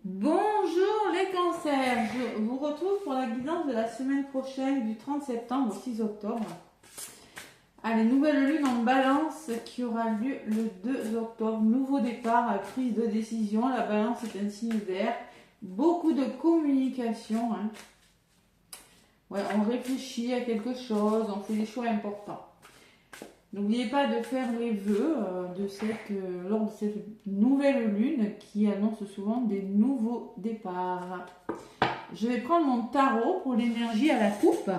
Bonjour les cancers, je vous retrouve pour la guidance de la semaine prochaine du 30 septembre au 6 octobre. Allez, nouvelle lune en balance qui aura lieu le 2 octobre. Nouveau départ, prise de décision. La balance est un signe d'air. Beaucoup de communication. Ouais, on réfléchit à quelque chose, on fait des choix importants. N'oubliez pas de faire les vœux lors de cette nouvelle lune qui annonce souvent des nouveaux départs. Je vais prendre mon tarot pour l'énergie à la coupe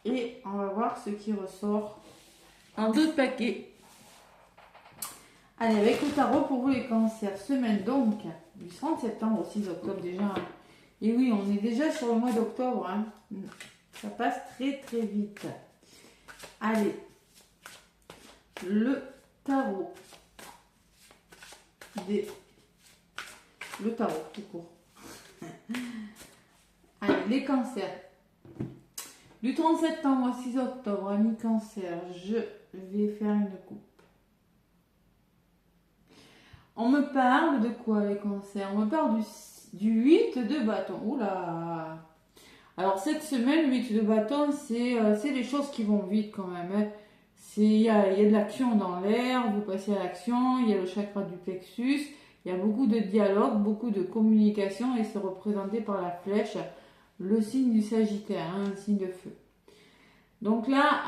et on va voir ce qui ressort en 2 paquets. Allez, avec le tarot pour vous les cancers, semaine donc du 30 septembre au 6 octobre déjà. Et oui, on est déjà sur le mois d'octobre. Ça passe très très vite. Allez. Le tarot tout court. Allez, les cancers. Du 30 septembre au 6 octobre, amis cancer, je vais faire une coupe. On me parle de quoi les cancers? On me parle du 8 de bâton. Oula! Alors cette semaine, le 8 de bâton, c'est les choses qui vont vite quand même. Il y a de l'action dans l'air, vous passez à l'action, il y a le chakra du plexus, il y a beaucoup de dialogue, beaucoup de communication et c'est représenté par la flèche, le signe du Sagittaire, un signe de feu. Donc là,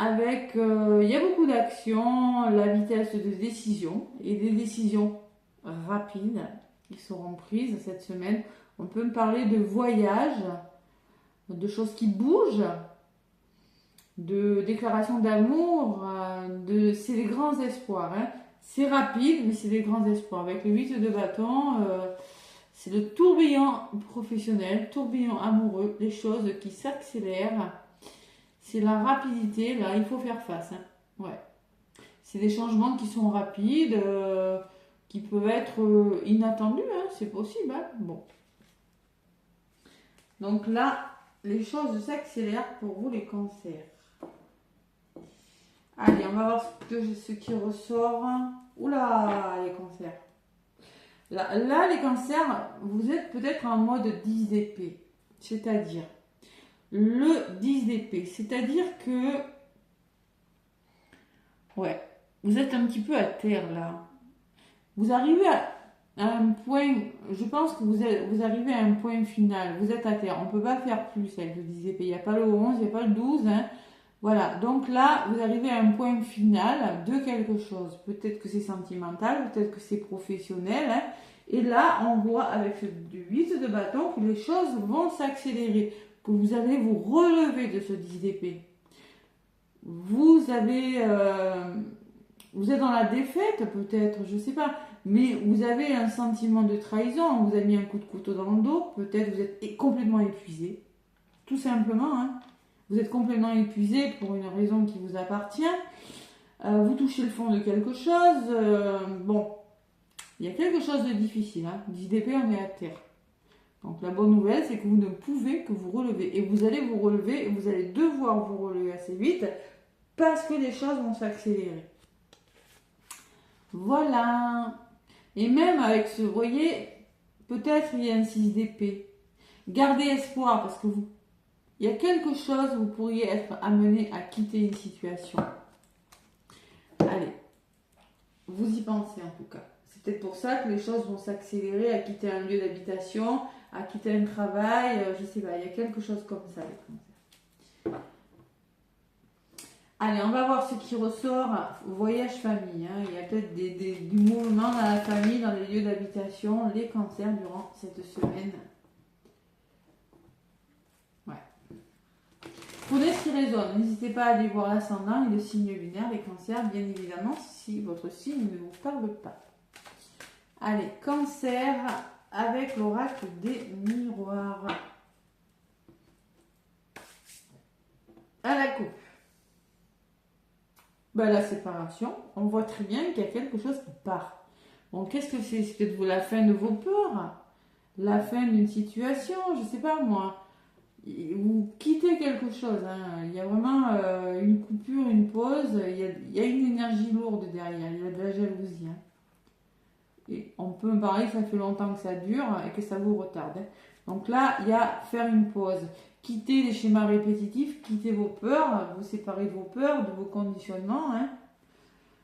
il y a beaucoup d'action, la vitesse de décision et des décisions rapides qui seront prises cette semaine. On peut me parler de voyage, de choses qui bougent, de déclaration d'amour, c'est des grands espoirs. C'est rapide, mais c'est des grands espoirs. Avec le 8 de bâton, c'est le tourbillon professionnel, tourbillon amoureux, les choses qui s'accélèrent. C'est la rapidité, là, il faut faire face. Ouais. C'est des changements qui sont rapides, qui peuvent être inattendus, c'est possible. Bon. Donc là, les choses s'accélèrent pour vous les cancers. Allez, on va voir ce qui ressort. Oula, les cancers. Là, les cancers, vous êtes peut-être en mode 10 d'épée. C'est-à-dire, le 10 d'épée. C'est-à-dire que, ouais, vous êtes un petit peu à terre, là. Vous arrivez à un point, je pense que vous arrivez à un point final. Vous êtes à terre. On ne peut pas faire plus avec le 10 d'épée. Il n'y a pas le 11, il n'y a pas le 12, Voilà, donc là, vous arrivez à un point final de quelque chose. Peut-être que c'est sentimental, peut-être que c'est professionnel. Et là, on voit avec du 8 de bâton que les choses vont s'accélérer, que vous allez vous relever de ce 10 d'épée. Vous êtes dans la défaite peut-être, je ne sais pas, mais vous avez un sentiment de trahison, on vous a mis un coup de couteau dans le dos, peut-être vous êtes complètement épuisé, tout simplement, Vous êtes complètement épuisé pour une raison qui vous appartient. Vous touchez le fond de quelque chose. Il y a quelque chose de difficile. 10 d'épée, on est à terre. Donc la bonne nouvelle, c'est que vous ne pouvez que vous relever. Et vous allez vous relever et vous allez devoir vous relever assez vite parce que les choses vont s'accélérer. Voilà. Et même avec vous voyez, peut-être il y a un 6 d'épée. Gardez espoir parce que il y a quelque chose, vous pourriez être amené à quitter une situation. Allez, vous y pensez en tout cas. C'est peut-être pour ça que les choses vont s'accélérer, à quitter un lieu d'habitation, à quitter un travail, je ne sais pas, il y a quelque chose comme ça, les cancers. Allez, on va voir ce qui ressort. Voyage famille, Il y a peut-être du mouvement dans la famille, dans les lieux d'habitation, les cancers durant cette semaine. Prenez ce qui résonne. N'hésitez pas à aller voir l'ascendant et le signe lunaire, les cancers, bien évidemment, si votre signe ne vous parle pas. Allez, cancer avec l'oracle des miroirs. À la coupe. La séparation, on voit très bien qu'il y a quelque chose qui part. Bon, qu'est-ce que c'est? C'est peut-être la fin de vos peurs, la fin d'une situation, je ne sais pas moi. Vous quittez quelque chose, Il y a vraiment une coupure, une pause, il y a une énergie lourde derrière, il y a de la jalousie. Et on peut me parler que ça fait longtemps que ça dure et que ça vous retarde. Donc là, il y a faire une pause. Quitter les schémas répétitifs, quitter vos peurs, vous séparer de vos peurs, de vos conditionnements.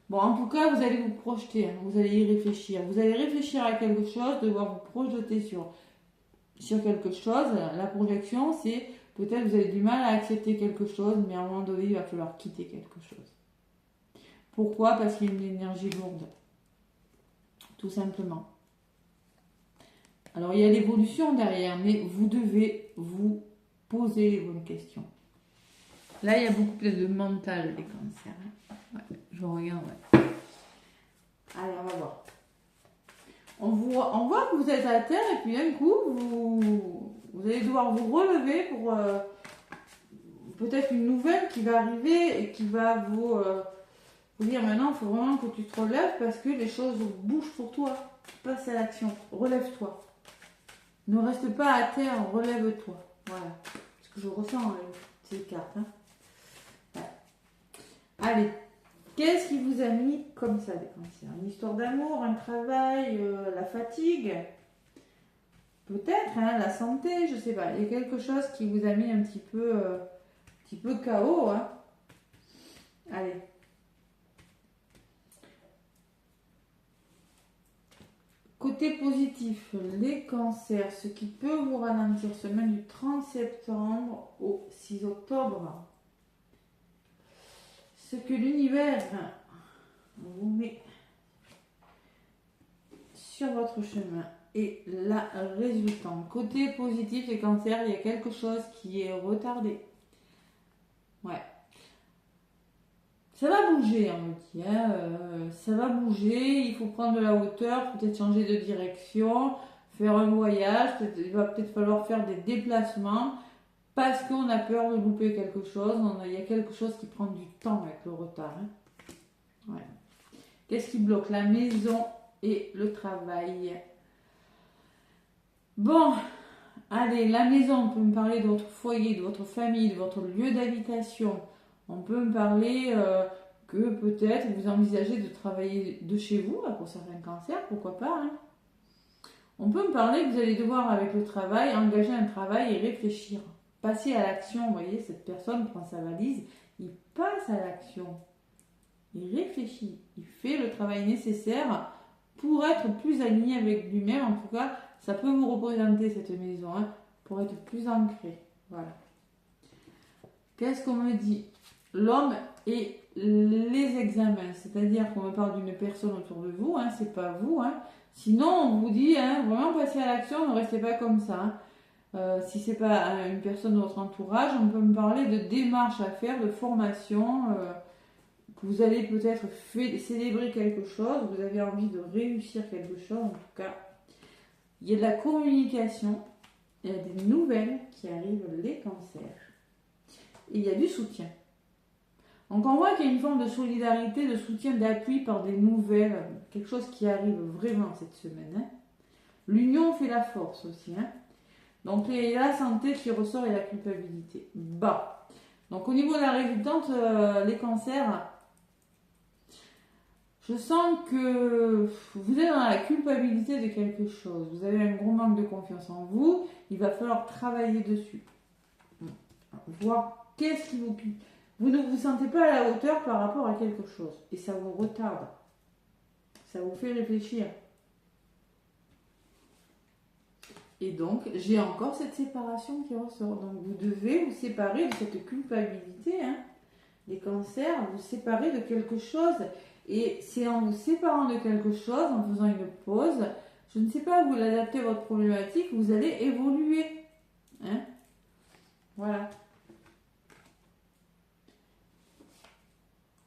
Bon, en tout cas, vous allez vous projeter, vous allez y réfléchir. Vous allez réfléchir à quelque chose, devoir vous projeter sur quelque chose. La projection, c'est peut-être vous avez du mal à accepter quelque chose, mais à un moment donné, il va falloir quitter quelque chose. Pourquoi? Parce qu'il y a une énergie lourde. Tout simplement. Alors, il y a l'évolution derrière, mais vous devez vous poser les bonnes questions. Là, il y a beaucoup plus de mental, les cancers. Ouais, je regarde, ouais. Allez, on va voir. On voit que vous êtes à terre et puis d'un coup, vous allez devoir vous relever pour peut-être une nouvelle qui va arriver et qui va vous dire maintenant, il faut vraiment que tu te relèves parce que les choses bougent pour toi. Passe à l'action. Relève-toi. Ne reste pas à terre, relève-toi. Voilà. Ce que je ressens avec ces cartes. Ouais. Allez. Qu'est-ce qui vous a mis comme ça, les cancers? Une histoire d'amour, un travail, la fatigue? Peut-être, la santé, je sais pas. Il y a quelque chose qui vous a mis un petit peu KO. Allez. Côté positif, les cancers, ce qui peut vous ralentir, semaine du 30 septembre au 6 octobre. Ce que l'univers vous met sur votre chemin et la résultante. Côté positif, les cancers, il y a quelque chose qui est retardé. Ouais. Ça va bouger, on me dit. Ça va bouger, il faut prendre de la hauteur, peut-être changer de direction, faire un voyage, il va peut-être falloir faire des déplacements parce qu'on a peur de louper quelque chose. Il y a quelque chose qui prend du temps avec le retard. Ouais. Qu'est-ce qui bloque? La maison et le travail. Bon, allez, la maison, on peut me parler de votre foyer, de votre famille, de votre lieu d'habitation. On peut me parler que peut-être vous envisagez de travailler de chez vous, pour certains cancers, pourquoi pas. On peut me parler que vous allez devoir, avec le travail, engager un travail et réfléchir. Passer à l'action, vous voyez, cette personne prend sa valise, il passe à l'action. Il réfléchit, il fait le travail nécessaire pour être plus aligné avec lui-même. En tout cas, ça peut vous représenter cette maison, pour être plus ancré. Voilà. Qu'est-ce qu'on me dit? L'homme et les examens, c'est-à-dire qu'on me parle d'une personne autour de vous, c'est pas vous. Sinon, on vous dit, vraiment passer à l'action, ne restez pas comme ça. Si c'est pas une personne de votre entourage, on peut me parler de démarches à faire, de formation, que vous allez peut-être célébrer quelque chose, vous avez envie de réussir quelque chose, en tout cas. Il y a de la communication, il y a des nouvelles qui arrivent, les cancers. Et il y a du soutien. Donc on voit qu'il y a une forme de solidarité, de soutien, d'appui par des nouvelles, quelque chose qui arrive vraiment cette semaine. L'union fait la force aussi. Donc il y a la santé qui ressort et la culpabilité. Bah. Donc au niveau de la résultante, les cancers, je sens que vous êtes dans la culpabilité de quelque chose. Vous avez un gros manque de confiance en vous. Il va falloir travailler dessus. Voir qu'est-ce qui vous... Vous ne vous sentez pas à la hauteur par rapport à quelque chose. Et ça vous retarde. Ça vous fait réfléchir. Et donc, j'ai encore cette séparation qui ressort. Donc, vous devez vous séparer de cette culpabilité. Les cancers, vous séparer de quelque chose. Et c'est en vous séparant de quelque chose, en faisant une pause, je ne sais pas, vous l'adaptez à votre problématique, vous allez évoluer. Voilà.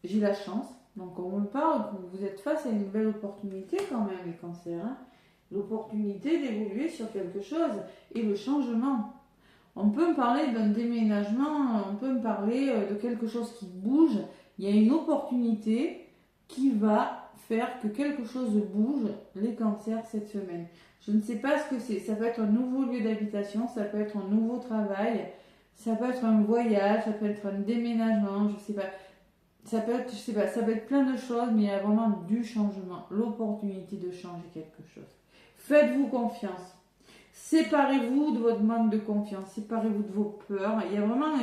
J'ai la chance. Donc, on me parle que vous êtes face à une belle opportunité quand même, les cancers. L'opportunité d'évoluer sur quelque chose et le changement. On peut me parler d'un déménagement, on peut me parler de quelque chose qui bouge. Il y a une opportunité qui va faire que quelque chose bouge, les cancers, cette semaine. Je ne sais pas ce que c'est. Ça peut être un nouveau lieu d'habitation, ça peut être un nouveau travail, ça peut être un voyage, ça peut être un déménagement, je ne sais pas. Ça peut être, je sais pas, ça peut être plein de choses, mais il y a vraiment du changement, l'opportunité de changer quelque chose. Faites-vous confiance. Séparez-vous de votre manque de confiance, séparez-vous de vos peurs. Il y a vraiment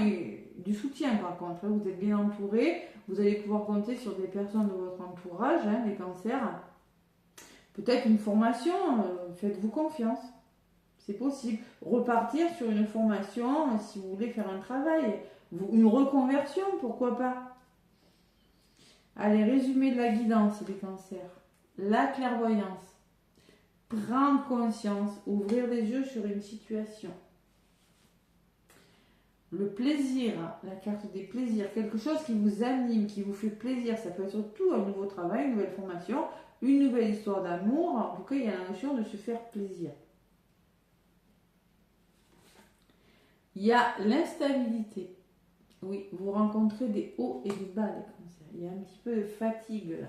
du soutien par contre. Vous êtes bien entouré, vous allez pouvoir compter sur des personnes de votre entourage, hein, des cancers. Peut-être une formation, faites-vous confiance. C'est possible. Repartir sur une formation si vous voulez faire un travail. Une reconversion, pourquoi pas. Allez, résumé de la guidance des cancers. La clairvoyance. Prendre conscience, ouvrir les yeux sur une situation. Le plaisir, la carte des plaisirs, quelque chose qui vous anime, qui vous fait plaisir. Ça peut être surtout un nouveau travail, une nouvelle formation, une nouvelle histoire d'amour. En tout cas, il y a la notion de se faire plaisir. Il y a l'instabilité. Oui, vous rencontrez des hauts et des bas, les cancers. Il y a un petit peu de fatigue là.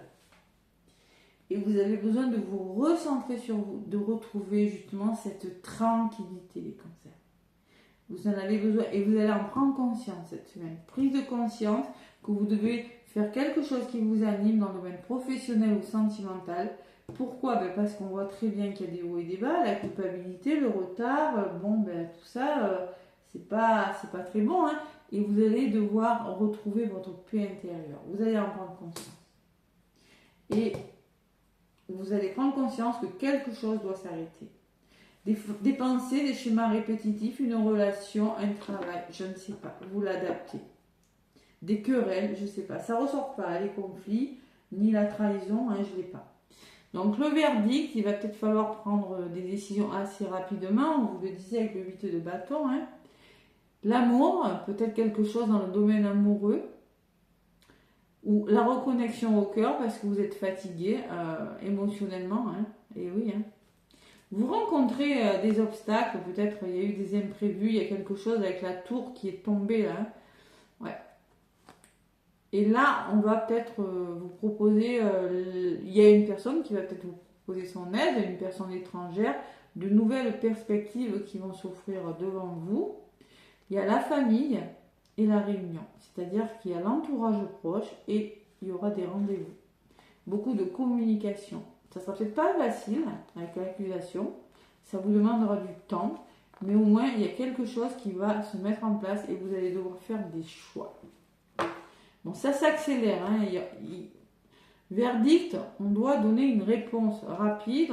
Et vous avez besoin de vous recentrer sur vous, de retrouver justement cette tranquillité, les cancers. Vous en avez besoin et vous allez en prendre conscience cette semaine. Prise de conscience que vous devez faire quelque chose qui vous anime dans le domaine professionnel ou sentimental. Pourquoi? Parce qu'on voit très bien qu'il y a des hauts et des bas, la culpabilité, le retard, tout ça, c'est pas très bon. Hein, et vous allez devoir retrouver votre paix intérieure. Vous allez en prendre conscience. Et vous allez prendre conscience que quelque chose doit s'arrêter. Des pensées, des schémas répétitifs, une relation, un travail, je ne sais pas, vous l'adaptez. Des querelles, je ne sais pas, ça ne ressort pas, les conflits, ni la trahison, hein, je ne l'ai pas. Donc le verdict, il va peut-être falloir prendre des décisions assez rapidement, on vous le disait avec le 8 de bâton. Hein. L'amour, peut-être quelque chose dans le domaine amoureux, ou la reconnexion au cœur parce que vous êtes fatigué émotionnellement, hein, et oui. Hein. Vous rencontrez des obstacles, peut-être il y a eu des imprévus, il y a quelque chose avec la tour qui est tombée là. Hein. Ouais. Et là, on va peut-être vous proposer, il y a une personne qui va peut-être vous proposer son aide, une personne étrangère, de nouvelles perspectives qui vont s'offrir devant vous. Il y a la famille et la réunion, c'est-à-dire qu'il y a l'entourage proche et il y aura des rendez-vous. Beaucoup de communication. Ça ne sera peut-être pas facile avec l'accusation, ça vous demandera du temps, mais au moins il y a quelque chose qui va se mettre en place et vous allez devoir faire des choix. Bon, ça s'accélère. Hein. Verdict, on doit donner une réponse rapide,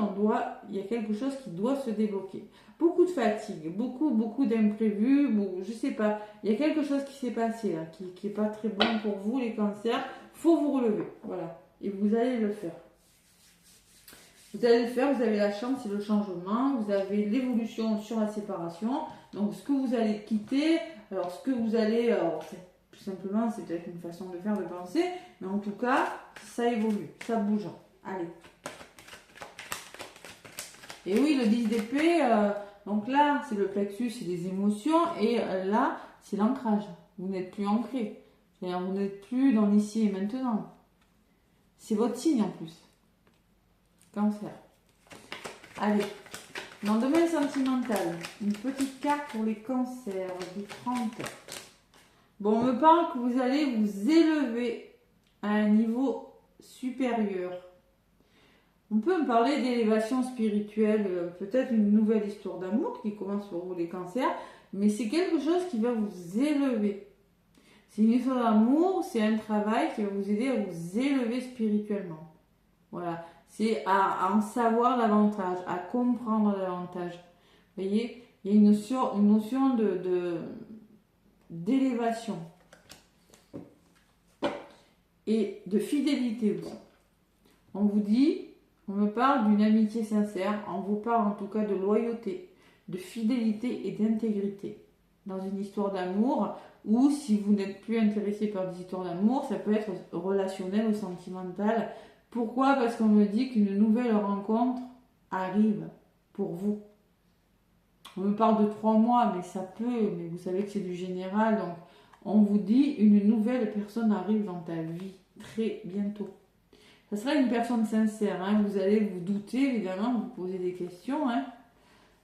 il y a quelque chose qui doit se débloquer. Beaucoup de fatigue, beaucoup d'imprévus, je sais pas, il y a quelque chose qui s'est passé là, qui n'est pas très bon pour vous les cancers, faut vous relever, voilà, et vous allez le faire. Vous allez le faire, vous avez la chance, c'est le changement, vous avez l'évolution sur la séparation, donc ce que vous allez quitter, alors ce que vous allez, tout simplement, c'est peut-être une façon de faire, de penser, mais en tout cas, ça évolue, ça bouge. Allez. Et oui, le 10 d'épée, donc là, c'est le plexus, c'est les émotions, et là, c'est l'ancrage. Vous n'êtes plus ancré. C'est-à-dire, vous n'êtes plus dans l'ici et maintenant. C'est votre signe en plus. Cancer. Allez. Dans le domaine sentimental, une petite carte pour les cancers du 30. Bon, on me parle que vous allez vous élever à un niveau supérieur. On peut me parler d'élévation spirituelle, peut-être une nouvelle histoire d'amour qui commence pour vous les cancers, mais c'est quelque chose qui va vous élever. C'est une histoire d'amour, c'est un travail qui va vous aider à vous élever spirituellement. Voilà, c'est à en savoir davantage, à comprendre davantage. Vous voyez, il y a une notion d'élévation et de fidélité aussi. On vous dit, on me parle d'une amitié sincère, on vous parle en tout cas de loyauté, de fidélité et d'intégrité dans une histoire d'amour, ou si vous n'êtes plus intéressé par des histoires d'amour, ça peut être relationnel ou sentimental. Pourquoi? Parce qu'on me dit qu'une nouvelle rencontre arrive pour vous. On me parle de 3 mois, mais ça peut, mais vous savez que c'est du général, donc on vous dit une nouvelle personne arrive dans ta vie très bientôt. Ça sera une personne sincère, hein. Vous allez vous douter, évidemment, vous poser des questions, hein.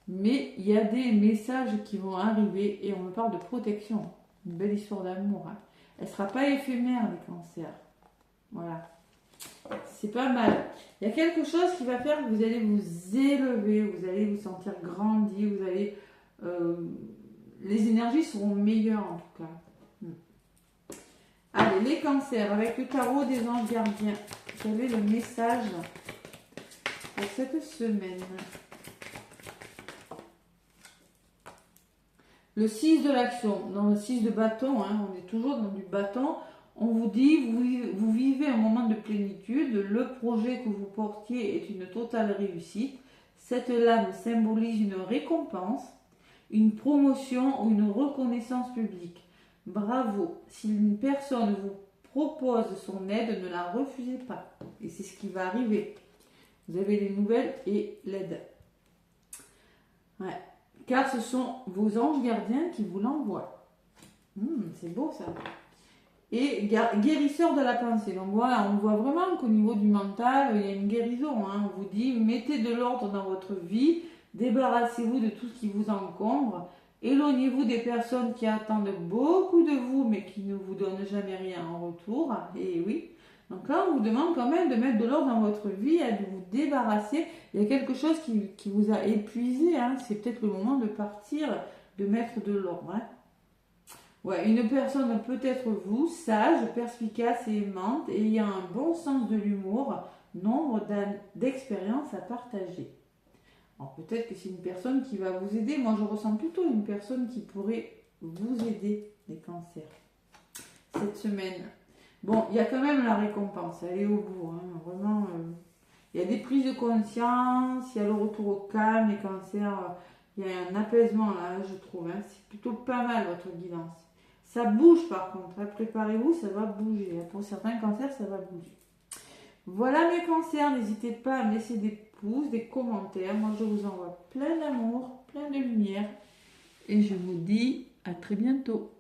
Mais il y a des messages qui vont arriver et on me parle de protection. Une belle histoire d'amour. Hein. Elle ne sera pas éphémère, les cancers. Voilà. C'est pas mal. Il y a quelque chose qui va faire que vous allez vous élever, vous allez vous sentir grandi, vous allez... les énergies seront meilleures en tout cas. Allez, les cancers, avec le tarot des anges gardiens. Quel est le message pour cette semaine? Le 6 de l'action, dans le 6 de bâton, hein, on est toujours dans du bâton. On vous dit, vous vivez un moment de plénitude, le projet que vous portiez est une totale réussite. Cette lame symbolise une récompense, une promotion ou une reconnaissance publique. Bravo, si une personne vous propose son aide, ne la refusez pas. Et c'est ce qui va arriver. Vous avez les nouvelles et l'aide. Ouais. Car ce sont vos anges gardiens qui vous l'envoient. C'est beau ça. Et guérisseur de la pensée. Donc voilà, on voit vraiment qu'au niveau du mental, il y a une guérison. Hein. On vous dit, mettez de l'ordre dans votre vie, débarrassez-vous de tout ce qui vous encombre, éloignez-vous des personnes qui attendent beaucoup de vous, mais qui ne vous donnent jamais rien en retour. Et oui. Donc là, on vous demande quand même de mettre de l'ordre dans votre vie, de vous débarrasser. Il y a quelque chose qui vous a épuisé. Hein. C'est peut-être le moment de partir, de mettre de l'ordre. Hein. Ouais, une personne peut être vous, sage, perspicace et aimante, et ayant un bon sens de l'humour, nombre d'expériences à partager. Alors peut-être que c'est une personne qui va vous aider. Moi, je ressens plutôt une personne qui pourrait vous aider, les cancers, cette semaine. Bon, il y a quand même la récompense, elle est au bout. Hein, vraiment, il y a des prises de conscience, il y a le retour au calme, les cancers, il y a un apaisement là, je trouve. Hein, c'est plutôt pas mal votre guidance. Ça bouge par contre, hein, préparez-vous, ça va bouger. Hein, pour certains cancers, ça va bouger. Voilà mes cancers, n'hésitez pas à me laisser des pouces, des commentaires. Moi, je vous envoie plein d'amour, plein de lumière. Et je vous dis à très bientôt.